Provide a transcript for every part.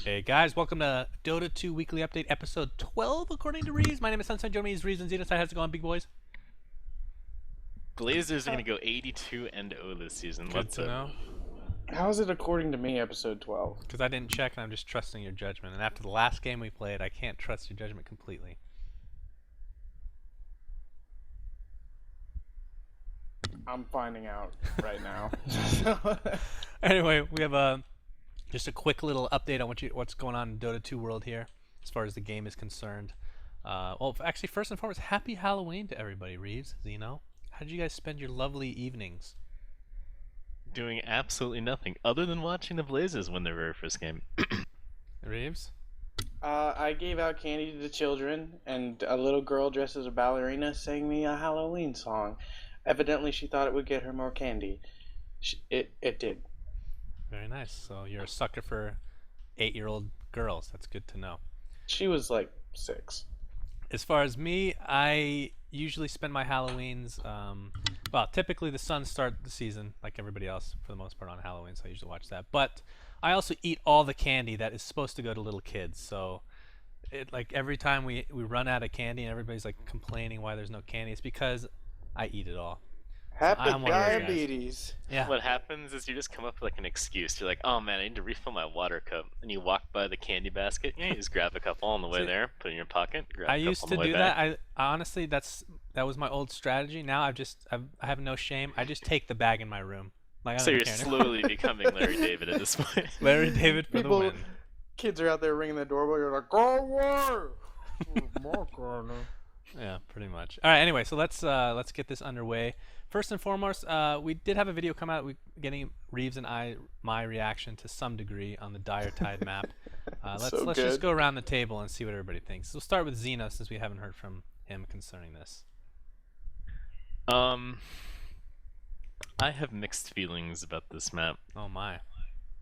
Hey guys, welcome to Dota 2 Weekly Update, episode 12, according to Reaves. My name is SUNSfan. Joining me is Reaves and Xenocide. How's it going, big boys? Blazers are going to go 82-0 this season. Good What's to up? know. How is it according to me, episode 12? Because I didn't check and I'm just trusting your judgment. And after the last game we played, I can't trust your judgment completely. I'm finding out right now. Anyway, we have just a quick little update on what's going on in Dota 2 world here, as far as the game is concerned. Well, actually, first and foremost, happy Halloween to everybody, Reeves, Zeno. How did you guys spend your lovely evenings? Doing absolutely nothing other than watching the Blazers win their very first game. Reeves? I gave out candy to the children, and a little girl dressed as a ballerina sang me a Halloween song. Evidently, she thought it would get her more candy. It did. Very nice. So you're a sucker for 8-year-old girls. That's good to know. She was like 6. As far as me, I usually spend my Halloweens. Well, typically the Suns start the season like everybody else for the most part on Halloween, so I usually watch that. But I also eat all the candy that is supposed to go to little kids. So like every time we run out of candy and everybody's like complaining why there's no candy, it's because I eat it all. Happy I'm one of those guys. diabetes. Yeah. What happens is you just come up with like an excuse. You're like, oh man, I need to refill my water cup. And you walk by the candy basket. Yeah, you just grab a couple on the way there, put it in your pocket, grab I a couple used on to the way do back. that. I honestly, that was my old strategy. Now I have no shame. I just take the bag in my room. Like, I So don't you're care anymore. slowly becoming Larry David at this point. Larry David for the win. Kids are out there ringing the doorbell. You're like, go away! Yeah, pretty much. All right. Anyway, so let's get this underway. First and foremost, we did have a video come out. We getting Reeves and my reaction to some degree on the Dire Tide map. Let's So just good. go around the table and see what everybody thinks. So we'll start with Xeno since we haven't heard from him concerning this. I have mixed feelings about this map. Oh my.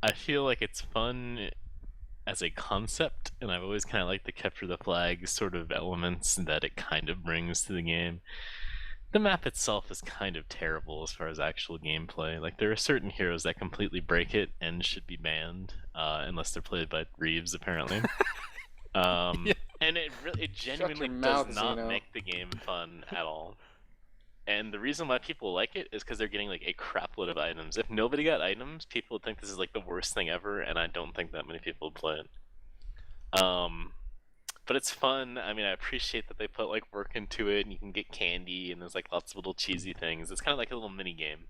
I feel like it's fun as a concept, and I've always kind of liked the capture the flag sort of elements that it kind of brings to the game. The map itself is kind of terrible as far as actual gameplay. Like, there are certain heroes that completely break it and should be banned, unless they're played by Reeves, apparently. Yeah. And it genuinely your does mouth, not Zeno. make the game fun at all. And the reason why people like it is because they're getting like a crapload of items. If nobody got items, people would think this is like the worst thing ever, and I don't think that many people would play it. But it's fun. I mean, I appreciate that they put like work into it, and you can get candy, and there's like lots of little cheesy things. It's kind of like a little mini game.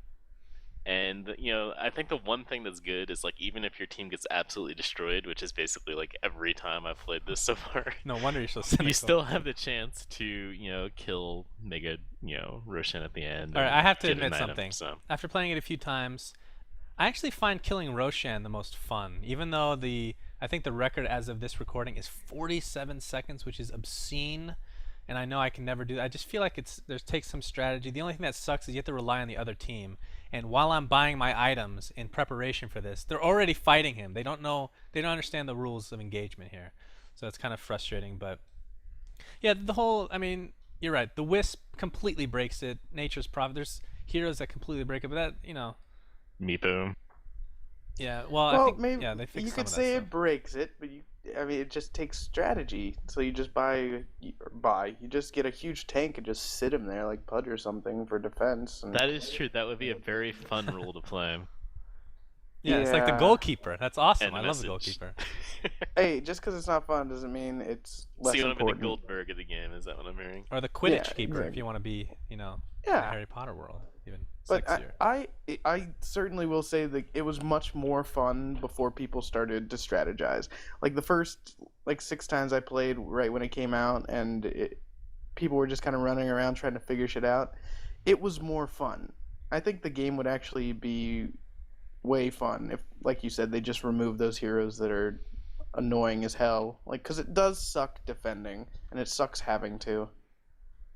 And I think the one thing that's good is like even if your team gets absolutely destroyed, which is basically like every time I've played this so far, No wonder you're so cynical. you still have the chance to kill Mega Roshan at the end. All right, and I have to get an admit item, something. so. After playing it a few times, I actually find killing Roshan the most fun, even though I think the record as of this recording is 47 seconds, which is obscene, and I know I can never do that. I just feel like takes some strategy. The only thing that sucks is you have to rely on the other team. And while I'm buying my items in preparation for this, they're already fighting him. They don't understand the rules of engagement here. So it's kind of frustrating, but yeah, I mean, you're right. The Wisp completely breaks it. Nature's Prophet. There's heroes that completely break it, but that, Meepo. yeah, well, I Well, think maybe they fixed you some could of say that it breaks it, but it just takes strategy. So you just you just get a huge tank and just sit him there like Pudge or something for defense. And That is true. That would be a very fun role to play. Yeah, it's like the Yeah. goalkeeper. That's awesome. And I a love the message. goalkeeper. Hey, just because it's not fun doesn't mean it's less So you want to be the important. Goldberg of the game? Is that what I'm hearing? Or the Quidditch Yeah, keeper if exactly. you want to be, in the Yeah. Harry Potter world, even But sexier. I certainly will say that it was much more fun before people started to strategize. Like the first 6 times I played right when it came out, and people were just kind of running around trying to figure shit out. It was more fun. I think the game would actually be way fun if, like you said, they just remove those heroes that are annoying as hell. Like, because it does suck defending, and it sucks having to.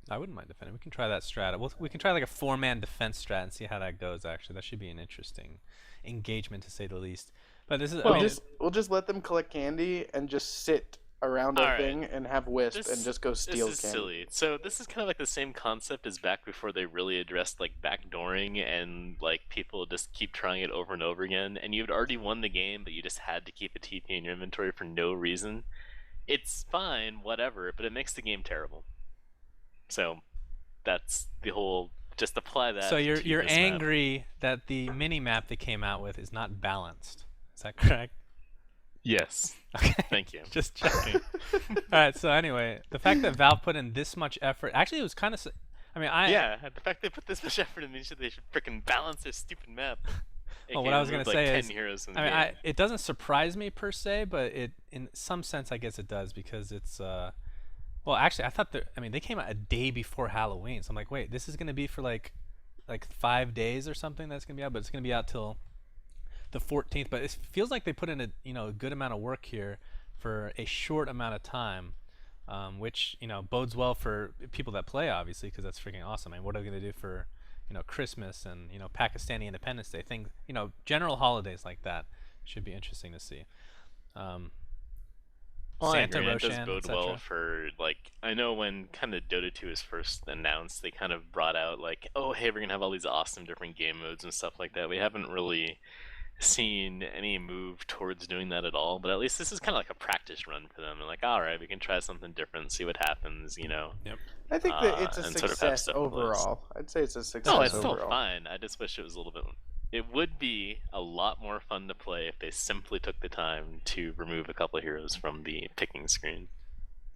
I wouldn't mind defending. We can try that strat. We can try like a 4-man defense strat and see how that goes. Actually, that should be an interesting engagement to say the least. But this is, We'll just let them collect candy and just sit around a Alright. thing and have Wisp This, and just go steal this is candy. silly. So this is kind of like the same concept as back before they really addressed like backdooring and like people just keep trying it over and over again. And you'd already won the game, but you just had to keep a TP in your inventory for no reason. It's fine, whatever, but it makes the game terrible. So that's the whole. Just apply that. So to you're this map. angry that the mini map they came out with is not balanced. Is that correct? Yes. Okay. Thank you. Just checking. All right. So anyway, the fact that Valve put in this much effort, actually, it was kind of. I mean, Yeah, the fact they put this much effort in, they should freaking balance their stupid map. Well, what I was gonna like say 10 is, heroes in the I mean, game. it doesn't surprise me per se, but it, in some sense, I guess it does because it's. Well, actually, I thought that. I mean, they came out a day before Halloween, so I'm like, wait, this is gonna be for like 5 days or something. That's gonna be out, but it's gonna be out till the 14th. But it feels like they put in a good amount of work here for a short amount of time, which bodes well for people that play, obviously, because that's freaking awesome. I mean, what are they gonna do for Christmas and Pakistani Independence Day, things, general holidays like that should be interesting to see. Well, Santa, I agree. It does Roshan, bode well etc. for I know when kind of Dota 2 was first announced, they kind of brought out oh hey, we're gonna have all these awesome different game modes and stuff like that. We haven't really seen any move towards doing that at all, but at least this is kind of like a practice run for them. They're like, all right, we can try something different, see what happens. Yep. I think that it's a and sort of have success stuff on the list. overall. I'd say it's a success No, it's overall. still fine. I just wish it was a little bit. It would be a lot more fun to play if they simply took the time to remove a couple of heroes from the picking screen.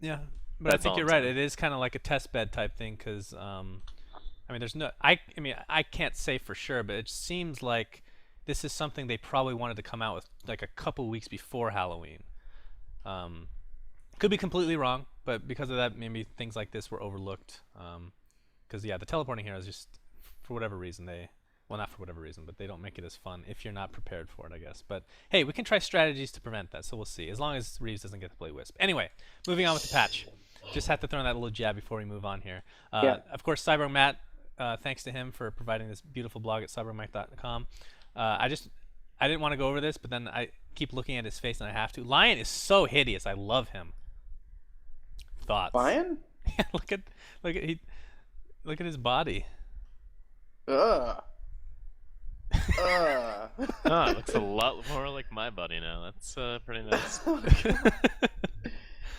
Yeah, but That's I think all you're I'm right. saying. It is kind of like a test bed type thing because, I mean, there's no. I mean, I can't say for sure, but it seems like this is something they probably wanted to come out with like a couple weeks before Halloween. Could be completely wrong, but because of that, maybe things like this were overlooked. Because yeah, the teleporting heroes just for whatever reason well, not for whatever reason, but they don't make it as fun if you're not prepared for it, I guess. But hey, we can try strategies to prevent that, so we'll see. As long as Reaves doesn't get to play Wisp. Anyway, moving on with the patch. Just had to throw in that little jab before we move on here. Yeah. Of course, Cyborg Matt, thanks to him for providing this beautiful blog at cyborgmike.com. I didn't want to go over this, but then I keep looking at his face and I have to. Lion is so hideous. I love him. Thoughts? Lion? look at his body. Ugh. It looks a lot more like my body now. That's pretty nice.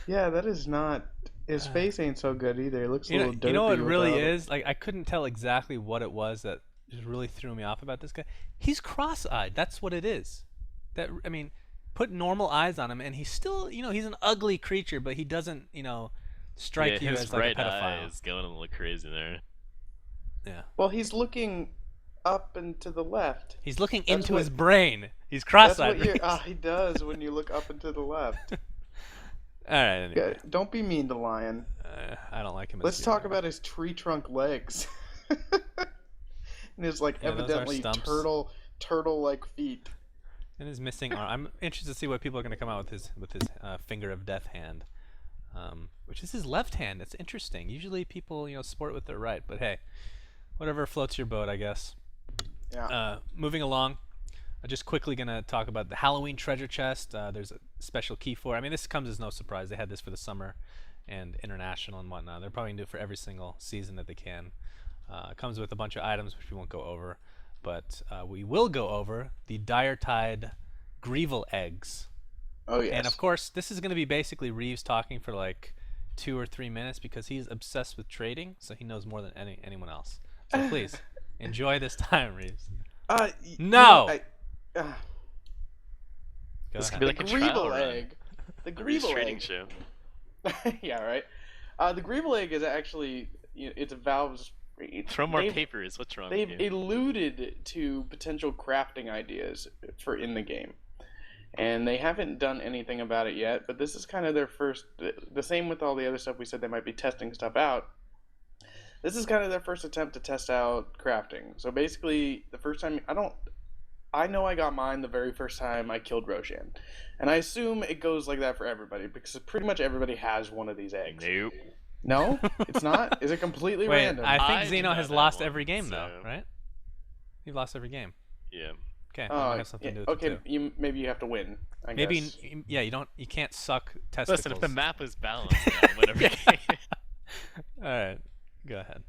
Yeah, that is not. His face ain't so good either. It looks a little dirty. You know what it really without it. is? Like I couldn't tell exactly what it was that just really threw me off about this guy. He's cross-eyed. That's what it is. I mean, put normal eyes on him, and he's still, he's an ugly creature, but he doesn't, strike you his as like right a pedophile. eye is going a little crazy there. Yeah. Well, he's looking up and to the left. He's looking That's into what- his brain. He's That's cross-eyed. what he does when you look up and to the left. All right. Anyway. Yeah, don't be mean to Lion. I don't like him. Let's talk about his tree trunk legs. And his Yeah, those are evidently stumps. turtle-like feet. And his missing arm. I'm interested to see what people are going to come out with his finger of death hand, which is his left hand. It's interesting. Usually people sport with their right, but hey, whatever floats your boat, I guess. Yeah. Moving along, I'm just quickly going to talk about the Halloween treasure chest. There's a special key for it. I mean, this comes as no surprise. They had this for the summer and international and whatnot. They're probably going to do it for every single season that they can. It comes with a bunch of items which we won't go over, but we will go over the Dire-Tide Greevil eggs. Oh yes. And of course, this is going to be basically Reaves talking for like 2 or 3 minutes because he's obsessed with trading, so he knows more than anyone else. So please enjoy this time, Reaves. No! Go This ahead. could be like The a trial Greevil run. egg. The A Reaves Greevil trading egg. show. Yeah, right. The Greevil egg is actually it's Valve's. Throw more they've- papers. What's wrong They've with you? alluded to potential crafting ideas for in the game, and they haven't done anything about it yet. But this is kind of their first. The same with all the other stuff we said they might be testing stuff out. This is kind of their first attempt to test out crafting. So basically, the first time I know I got mine the very first time I killed Roshan, and I assume it goes like that for everybody because pretty much everybody has one of these eggs. Nope. No, it's not. Is it completely Wait, random? I I think do Xeno not has have lost one, every game though, so- right? You've lost every game. Yeah. Okay, that might have something to do with okay. it too. Maybe you have to win. I Maybe guess. yeah, you can't suck testicles. Listen, if the map is balanced, yeah, whatever. All right, go ahead.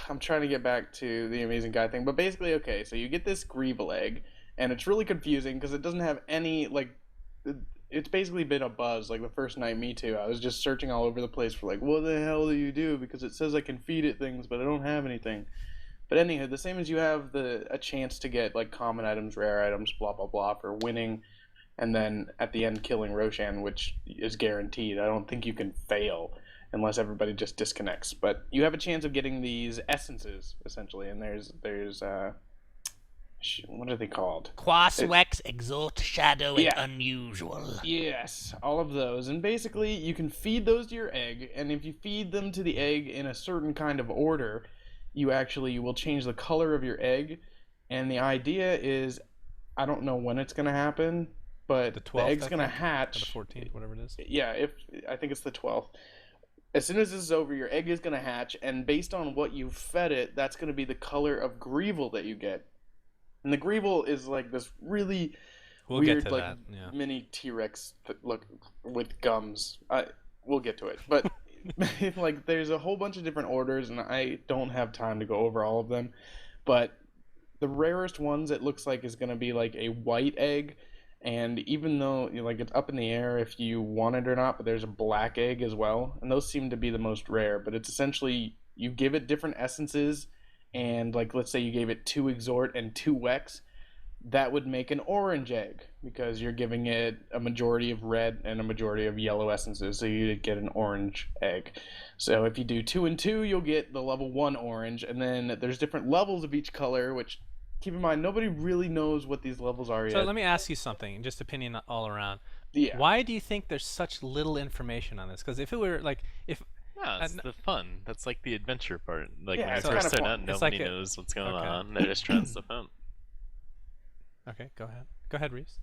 I'm trying to get back to the amazing guy thing, but basically, okay. So you get this Greeble egg, and it's really confusing because it doesn't have any like. It's basically been a buzz. Like the first night, me too. I was just searching all over the place for like, what the hell do you do? Because it says I can feed it things, but I don't have anything. But anywho, the same as you have a chance to get like common items, rare items, blah blah blah for winning, and then at the end killing Roshan, which is guaranteed. I don't think you can fail unless everybody just disconnects. But you have a chance of getting these essences essentially, and there's what are they called? Quas, Wex, Exalt, Shadow, and Yeah. Unusual. Yes, all of those. And basically, you can feed those to your egg, and if you feed them to the egg in a certain kind of order, you actually will change the color of your egg. And the idea is, I don't know when it's going to happen, but The the 12th, egg's I going to think, hatch. or the 14th, whatever it is. Yeah, I think it's the 12th. As soon as this is over, your egg is going to hatch, and based on what you fed it, that's going to be the color of Greeble that you get. And the Greeble is like this really We'll weird, get to like that. Yeah. mini T-Rex that look with gums. We'll get to it, but like there's a whole bunch of different orders, and I don't have time to go over all of them. But the rarest ones, it looks like, is going to be like a white egg, and even though like it's up in the air if you want it or not, but there's a black egg as well, and those seem to be the most rare. But it's essentially you give it different essences, and like let's say you gave it 2 Exhort and 2 Wex, that would make an orange egg because you're giving it a majority of red and a majority of yellow essences, so you'd get an orange egg. So if you do 2 and 2, you'll get the level 1 orange, and then there's different levels of each color, which keep in mind nobody really knows what these levels are yet. So let me ask you something, just opinion all around. Yeah. Why do you think there's such little information on this? Because if it were like, No, it's the fun. That's like the adventure part. Like Yeah, when you it's first kinda start fun. out, It's nobody like knows what's going okay. on. They're just trying stuff out. okay, go ahead, Reeves.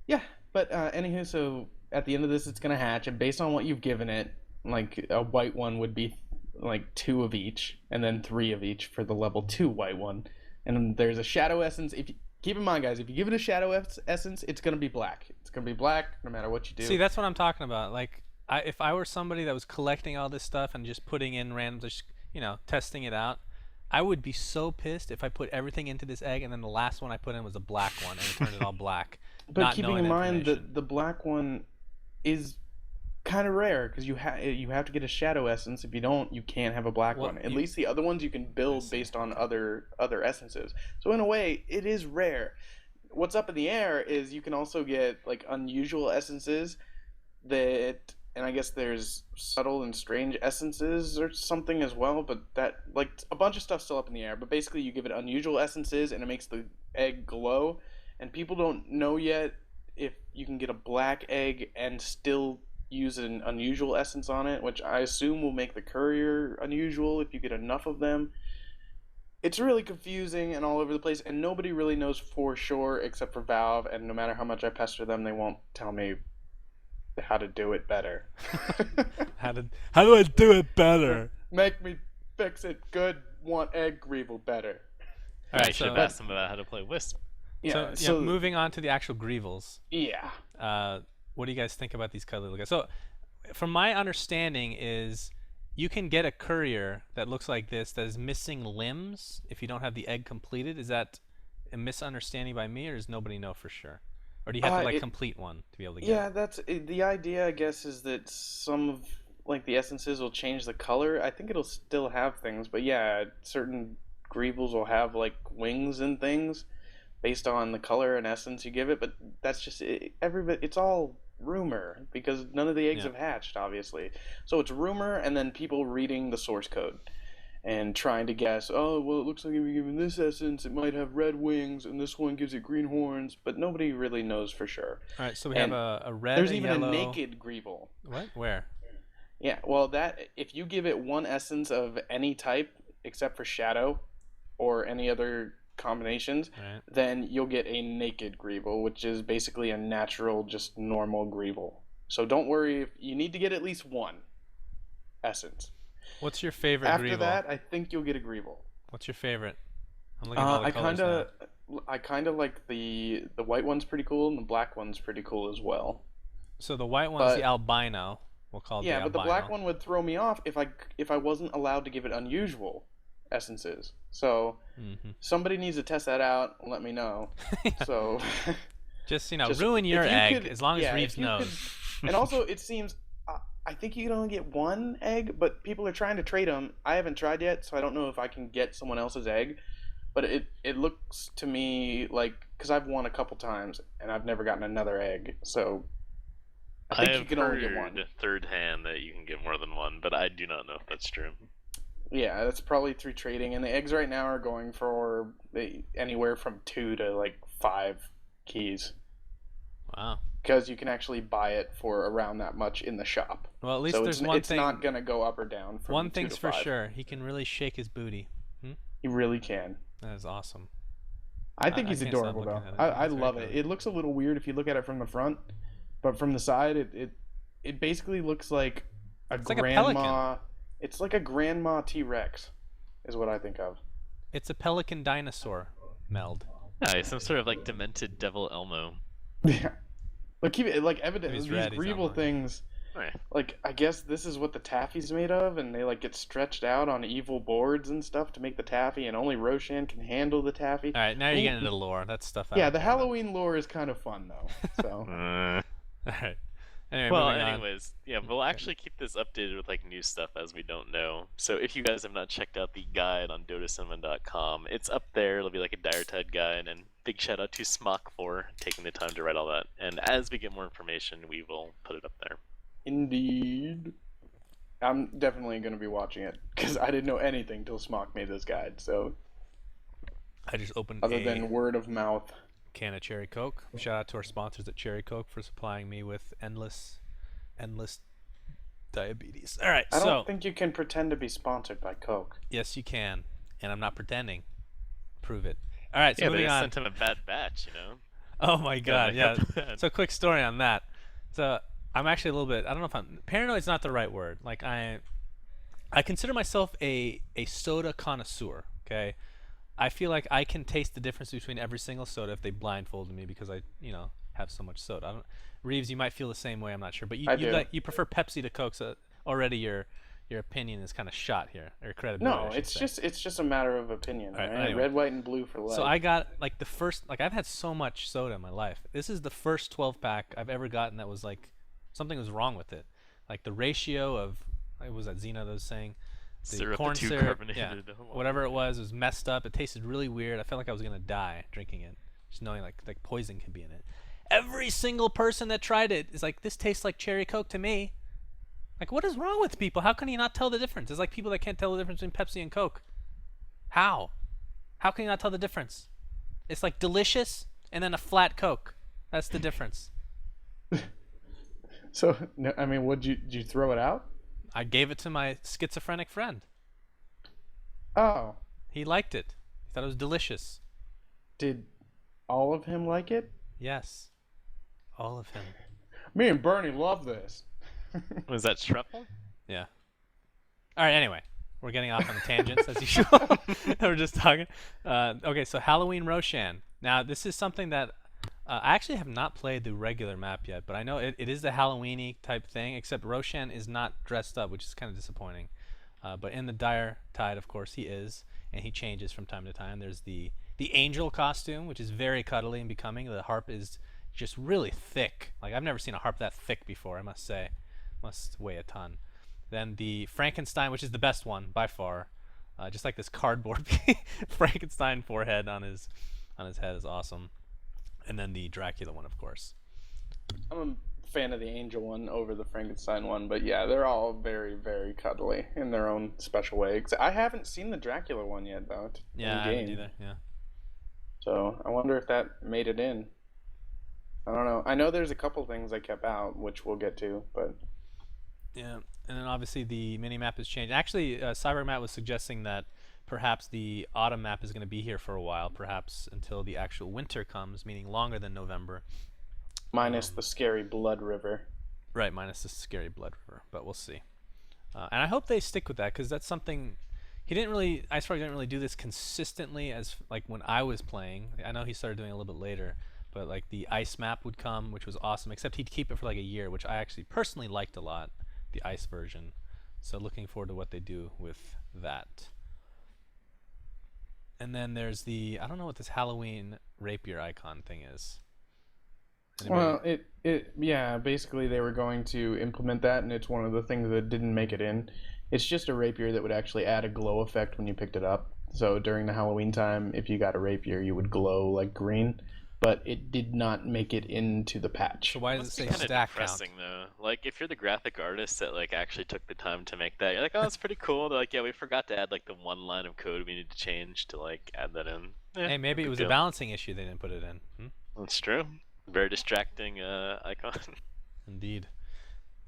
Yeah, but anywho, so at the end of this, it's gonna hatch, and based on what you've given it, like a white one would be like 2 of each, and then 3 of each for the level 2 white one. And then there's a shadow essence. If you, keep in mind, guys, if you give it a shadow essence, it's gonna be black. It's gonna be black no matter what you do. See, that's what I'm talking about. Like, if I were somebody that was collecting all this stuff and just putting in random, just testing it out, I would be so pissed if I put everything into this egg and then the last one I put in was a black one and it turned it all black. But not keeping knowing in mind information. that the black one is kind of rare because you have to get a shadow essence. If you don't, you can't have a black Well, one. At least the other ones you can build based on other essences. So in a way, it is rare. What's up in the air is you can also get like unusual essences that, and I guess there's subtle and strange essences or something as well, but that, like, a bunch of stuff's still up in the air. But basically you give it unusual essences and it makes the egg glow, and people don't know yet if you can get a black egg and still use an unusual essence on it, which I assume will make the courier unusual if you get enough of them. It's really confusing and all over the place, and nobody really knows for sure except for Valve, and no matter how much I pester them, they won't tell me how to do it better. How do I do it better? Make me fix it good, want egg Greeble better. All right, I should have asked them about how to play Wisp. Yeah, so moving on to the actual Greevils. yeah. What do you guys think about these cuddly little guys? So, from my understanding, is you can get a courier that looks like this that is missing limbs if you don't have the egg completed. Is that a misunderstanding by me, or does nobody know for sure? Or do you have to complete one to be able to get Yeah, it? that's the idea, I guess, is that some of like the essences will change the color. I think it'll still have things, but yeah, certain Greebles will have like wings and things based on the color and essence you give it, but that's just it's all rumor because none of the eggs have hatched, obviously. So it's rumor, and then people reading the source code and trying to guess, oh, well, it looks like if you're given this essence, it might have red wings, and this one gives it green horns, but nobody really knows for sure. All right, so we have a red, There's a even yellow... a naked Greeble. What? Where? Yeah, well, that if you give it one essence of any type except for shadow or any other combinations, Right. then you'll get a naked Greeble, which is basically a natural, just normal Greeble. So don't worry, if you need to get at least one essence. What's your favorite After Greeble? that, I think you'll get a Greeble. What's your favorite? I'm looking at all the I colors kind of, I kind of like the white one's pretty cool and the black one's pretty cool as well. So the white one's the But albino. We'll call it the yeah, but the black albino. one would throw me off if I wasn't allowed to give it unusual essences. So Mm-hmm. somebody needs to test that out and let me know. So Just just ruin your if you egg could- as long as yeah, Reeves if you could- knows. and also, it seems I think you can only get one egg, but people are trying to trade them. I haven't tried yet, so I don't know if I can get someone else's egg. But it looks to me like because I've won a couple times and I've never gotten another egg, so I think you have can only get one. heard third hand that you can get more than one, but I do not know if that's true. Yeah, that's probably through trading, and the eggs right now are going for anywhere from 2 to like 5 keys Wow. because you can actually buy it for around that much in the shop. Well, at least So there's it's, one it's thing. not gonna go up or down from One 2 thing's to for 5. sure. He can really shake his booty. He really can. That is awesome. I think he's can't stop adorable though. looking at it. I It's very love it. cute. It looks a little weird if you look at it from the front, but from the side, it basically looks like a It's like a grandma. pelican. It's like a grandma T-Rex, is what I think of. It's a pelican dinosaur meld. Yeah, some sort of like demented devil Elmo. Yeah. Like keep it like evident. He's These red, he's Greeble Elmo. things. Right. Like I guess this is what the taffy's made of, and they like get stretched out on evil boards and stuff to make the taffy, and only Roshan can handle the taffy. All right, now you're Ooh. getting into the lore. That's stuff. I Yeah, don't the care about. Halloween lore is kind of fun though. So All right. Anyway, Well, moving on. anyways, yeah, we'll actually keep this updated with like new stuff as we don't know. So if you guys have not checked out the guide on Dotacinema.com, it's up there. It'll be like a dire tide guide, and big shout out to Smock for taking the time to write all that. And as we get more information, we will put it up there. indeed, I'm definitely going to be watching it because I didn't know anything till Smock made this guide. So I just opened other a than word of mouth. can of Cherry Coke. Shout out to our sponsors at Cherry Coke for supplying me with endless diabetes. All right, I so don't think you can pretend to be sponsored by Coke. yes, you can, and I'm not pretending. Prove it. All right, so Yeah, they moving on. sent him a bad batch, you know. Oh my god, yeah. make up that. So quick story on that. So I'm actually a little bit, I don't know if I'm paranoid is not the right word. Like I consider myself a soda connoisseur, okay? I feel like I can taste the difference between every single soda if they blindfolded me because I, have so much soda. I don't Reeves, you might feel the same way, I'm not sure, but I do. you prefer Pepsi to Coke, so already your opinion is kind of shot here, or credibility. No, I should say. it's just a matter of opinion. All right, Right? anyway. Red, white, and blue for life. So I got like the first, like I've had so much soda in my life. This is the first 12 pack I've ever gotten that was like something was wrong with it. Like the ratio of, what was that Xena that was saying? The Syrup corn to two syrup, carbonated. yeah, Oh, whatever it was messed up. It tasted really weird. I felt like I was gonna die drinking it, just knowing like poison could be in it. Every single person that tried it is like, this tastes like Cherry Coke to me. Like, what is wrong with people? How can you not tell the difference? It's like people that can't tell the difference between Pepsi and Coke. How? How can you not tell the difference? It's like delicious and then a flat Coke. That's the difference. So no, I mean, did you throw it out? I gave it to my schizophrenic friend. Oh, He liked it. He thought it was delicious. did all of him like it? Yes. All of him. Me and Bernie love this. Was that truffle? Yeah. All right, anyway. We're getting off on the tangents as usual. We're just talking. Okay, so Halloween Roshan. Now, this is something that I actually have not played the regular map yet, but I know it is the Halloween-y type thing, except Roshan is not dressed up, which is kind of disappointing. But in the Dire Tide, of course, he is, and he changes from time to time. There's the angel costume, which is very cuddly and becoming. The harp is just really thick. Like, I've never seen a harp that thick before, I must say. Must weigh a ton. Then the Frankenstein, which is the best one by far. Just like this cardboard Frankenstein forehead on his head is awesome. And then the Dracula one, of course. I'm a fan of the Angel one over the Frankenstein one, but yeah, they're all very, very cuddly in their own special way. I haven't seen the Dracula one yet, though. Yeah, I haven't either. Yeah. So I wonder if that made it in. I don't know. I know there's a couple things I kept out, which we'll get to, but Yeah, and then obviously the mini map has changed. Actually, CyberMatt was suggesting that perhaps the autumn map is going to be here for a while, perhaps until the actual winter comes, meaning longer than November. minus the scary Blood River. Right, minus the scary Blood River, but we'll see. And I hope they stick with that, because that's something, He didn't really, Iceberg didn't really do this consistently as like when I was playing. I know he started doing it a little bit later, but like the ice map would come, which was awesome. Except he'd keep it for like a year, which I actually personally liked a lot, the ice version. So looking forward to what they do with that. And then there's the, I don't know what this Halloween rapier icon thing is. Well, yeah, basically they were going to implement that, and it's one of the things that didn't make it in. It's just a rapier that would actually add a glow effect when you picked it up. So during the Halloween time, if you got a rapier, you would glow like green, but it did not make it into the patch. So why does it say Kind of stack count? depressing though. Like if you're the graphic artist that like actually took the time to make that, you're like, oh, that's pretty cool. They're like, yeah, we forgot to add like the one line of code we need to change to like add that in. Yeah, Hey, maybe it big was deal. a balancing issue they didn't put it in. That's true. Very distracting icon. Indeed.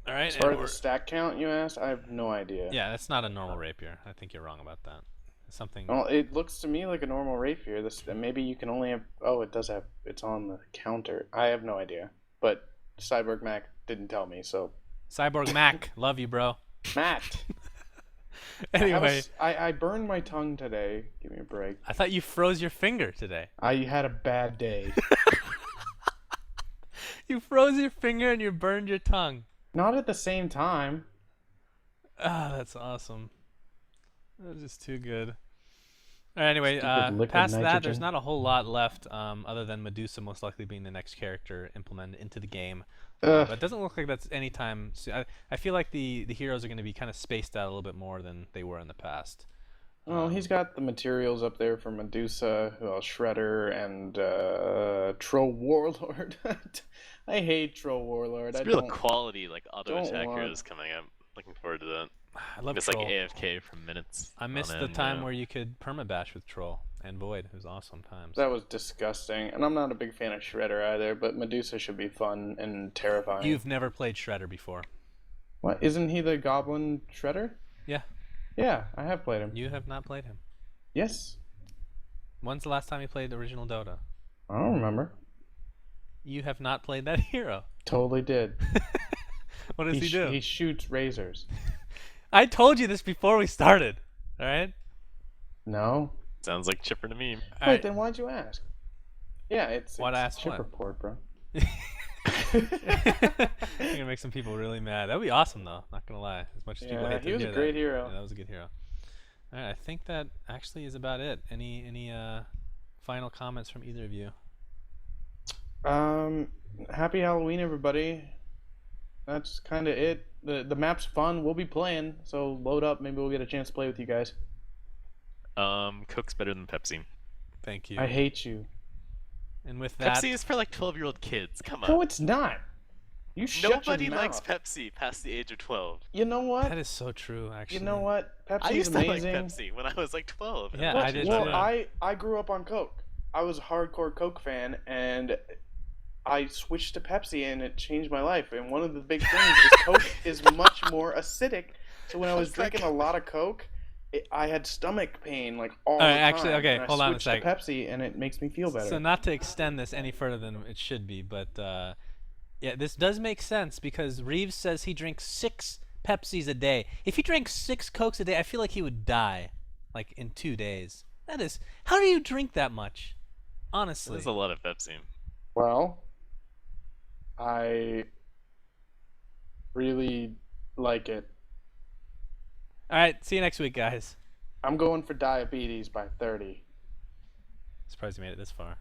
All right. As far and as the stack count you asked, I have no idea. yeah, that's not a normal rapier. I think you're wrong about that. It's something. Well, it looks to me like a normal rapier. Maybe you can only have. Oh, it does have. It's on the counter. I have no idea. But Cyborg Mac didn't tell me. So Cyborg Mac, love you, bro. Matt. Anyway, I burned my tongue today. Give me a break. I thought you froze your finger today. I had a bad day. You froze your finger and you burned your tongue. Not at the same time. Ah, that's awesome. That's just too good. All right, anyway, Stupid liquid past that, there's nitrogen. not a whole lot left, other than Medusa most likely being the next character implemented into the game. Ugh. But it doesn't look like that's anytime soon. I feel like the heroes are going to be kind of spaced out a little bit more than they were in the past. Well, he's got the materials up there for Medusa, Shredder, and Troll Warlord. I hate Troll Warlord. It's I real don't. quality like auto don't attack want- heroes coming up. Looking forward to that. I love It's Troll. like AFK for minutes. I missed on the end, time yeah. where you could permabash with Troll and Void. It was awesome times. That was disgusting, and I'm not a big fan of Shredder either. But Medusa should be fun and terrifying. You've never played Shredder before. What? Isn't he the Goblin Shredder? Yeah. Yeah, I have played him. You have not played him. Yes. When's the last time you played the original Dota? I don't remember. You have not played that hero. Totally did. What does he do? He shoots razors. I told you this before we started. All right. No. Sounds like Chipper to me. All Wait, right. then why'd you ask? Yeah, Why'd I ask chip what? report, bro. You're gonna make some people really mad. That'd be awesome, though. Not gonna lie. As much as people Yeah, hate to he was a hear great that. hero. Yeah, that was a good hero. All right, I think that actually is about it. Any final comments from either of you? Happy Halloween, everybody. That's kind of it. The map's fun. We'll be playing, so load up. Maybe we'll get a chance to play with you guys. Coke's better than Pepsi. Thank you. I hate you. And with that, Pepsi is for like 12-year-old kids. Come on. No, it's not. You shut Nobody your likes mouth. Pepsi past the age of 12. You know what? that is so true. Actually, You know what? I Pepsi's used to like amazing. Pepsi when I was like 12. Yeah, What? I did Well, too. I grew up on Coke. I was a hardcore Coke fan, and I switched to Pepsi, and it changed my life. And one of the big things is Coke is much more acidic. So when I was drinking a lot of Coke, I had stomach pain like all the right, time. actually, okay, and I hold on a switched sec. to Pepsi, and it makes me feel better. So not to extend this any further than it should be, but yeah, this does make sense because Reeves says he drinks 6 Pepsis a day. If he drank 6 Cokes a day, I feel like he would die, like in 2 days. That is, how do you drink that much? Honestly. There's a lot of Pepsi. Well, I really like it. All right, see you next week, guys. I'm going for diabetes by 30. Surprised you made it this far.